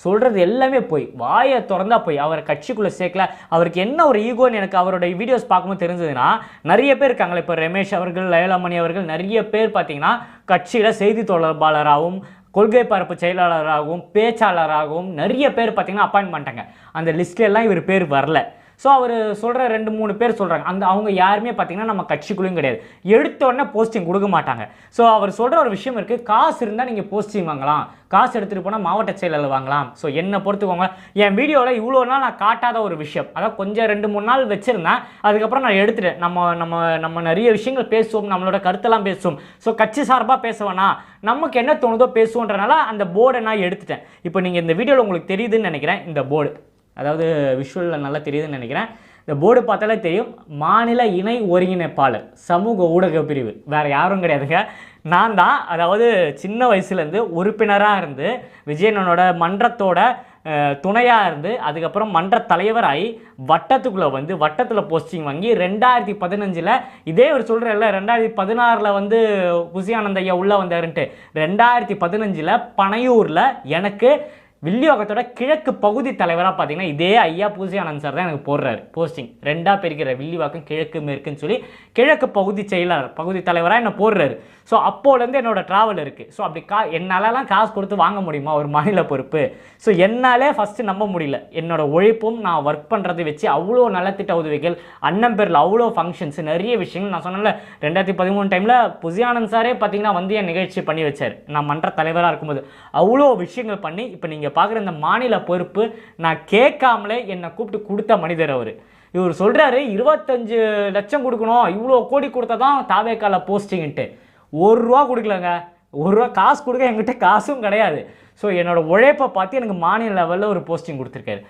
சொல்கிறது எல்லாமே போய், வாயை திறந்தா போய். அவரை கட்சிக்குள்ளே சேர்க்கல. அவருக்கு என்ன ஒரு ஈகோன்னு எனக்கு அவருடைய வீடியோஸ் பார்க்கும்போது தெரிஞ்சதுன்னா, நிறைய பேர் இருக்காங்களே, இப்போ ரமேஷ் அவர்கள், லயலாமணி அவர்கள், நிறைய பேர் பார்த்தீங்கன்னா கட்சியில் செய்தி தொடர்பாளராகவும் கொள்கை பரப்பு செயலாளராகவும் பேச்சாளராகவும் நிறைய பேர் பார்த்தீங்கன்னா அப்பாயின்ட் பண்ணிட்டாங்க. அந்த லிஸ்ட்லாம் இவர் பேர் வரல. ஸோ அவர் சொல்கிற 2-3 பேர் சொல்கிறாங்க. அவங்க யாருமே பார்த்தீங்கன்னா நம்ம கட்சிக்குள்ளேயும் கிடையாது. எடுத்த உடனே போஸ்டிங் கொடுக்க மாட்டாங்க. ஸோ அவர் சொல்கிற ஒரு விஷயம் இருக்குது, காசு இருந்தால் நீங்கள் போஸ்டிங் வாங்கலாம், காசு எடுத்துகிட்டு போனால் மாவட்ட செயலாளர் வாங்கலாம். ஸோ என்னை பொறுத்துக்கோங்க, என் வீடியோவில் இவ்வளோ நாள் நான் காட்டாத ஒரு விஷயம், அதாவது கொஞ்சம் 2-3 நாள் வச்சுருந்தேன், அதுக்கப்புறம் நான் எடுத்துட்டேன். நம்ம நிறைய விஷயங்கள் பேசுவோம், நம்மளோட கருத்தெல்லாம் பேசுவோம். ஸோ கட்சி சார்பாக பேசுவேனா, நமக்கு என்ன தோணுதோ பேசுவோன்றனால அந்த போர்டை நான் எடுத்துட்டேன். இப்போ நீங்கள் இந்த வீடியோவில் உங்களுக்கு தெரியுதுன்னு நினைக்கிறேன், இந்த போர்டு, அதாவது விஷுவலில் நல்லா தெரியுதுன்னு நினைக்கிறேன். இந்த போர்டு பார்த்தாலே தெரியும், மாநில இணை ஒருங்கிணைப்பாளர் சமூக ஊடக பிரிவு, வேறு யாரும் கிடையாதுங்க, நான் தான். அதாவது சின்ன வயசுலேருந்து உறுப்பினராக இருந்து விஜயனோட மன்றத்தோட துணையாக இருந்து அதுக்கப்புறம் மன்ற தலைவராகி வட்டத்துக்குள்ளே வந்து வட்டத்தில் போஸ்டிங் வாங்கி 2015 இதே ஒரு சொல்கிறேன்ல, 2016 புசி ஆனந்த் ஐயா உள்ளே வந்தாருன்ட்டு, 2015 பனையூரில் எனக்கு வில்லியோகத்தோட கிழக்கு பகுதி தலைவராக பார்த்தீங்கன்னா இதே ஐயா பூசி ஆனந்த் சார் தான் எனக்கு போடுறாரு போஸ்டிங். 2ஆக பிரிக்கிற வில்லிவாக்கம் கிழக்கு மேற்குன்னு சொல்லி கிழக்கு பகுதி செயலாளர் பகுதி தலைவராக என்ன போடுறாரு. ஸோ அப்போலேருந்து என்னோட ட்ராவல் இருக்குது. ஸோ அப்படி என்னாலலாம் காசு கொடுத்து வாங்க முடியுமா ஒரு மாநில பொறுப்பு? ஸோ என்னாலே ஃபஸ்ட்டு நம்ப முடியல. என்னோட உழைப்பும் நான் ஒர்க் பண்ணுறதை வச்சு அவ்வளோ நலத்திட்ட உதவிகள், அண்ணன் பேரில் அவ்வளோ ஃபங்க்ஷன்ஸ், நிறைய விஷயங்கள் நான் சொன்னல. 2013 டைமில் புசி ஆனந்த் சாரே பார்த்தீங்கன்னா என் நிகழ்ச்சி பண்ணி வச்சார் நான் மன்ற தலைவராக இருக்கும்போது. அவ்வளோ விஷயங்கள் பண்ணி இப்போ நீங்கள் பார்க்குற இந்த மாநில பொறுப்பு நான் கேட்காமலே என்னை கூப்பிட்டு கொடுத்த மனிதர் அவர். இவர் சொல்கிறாரு 25 லட்சம் கொடுக்கணும், இவ்வளோ கோடி கொடுத்தா தான் தாவேக்கால போஸ்டிங்ன்ட்டு. 1 ரூபா கொடுக்கலங்க, 1 ரூபா காசு கொடுக்க என்கிட்ட காசும் கிடையாது. ஸோ என்னோட உழைப்பை பார்த்து எனக்கு மாநில லெவலில் ஒரு போஸ்டிங் கொடுத்துருக்காரு.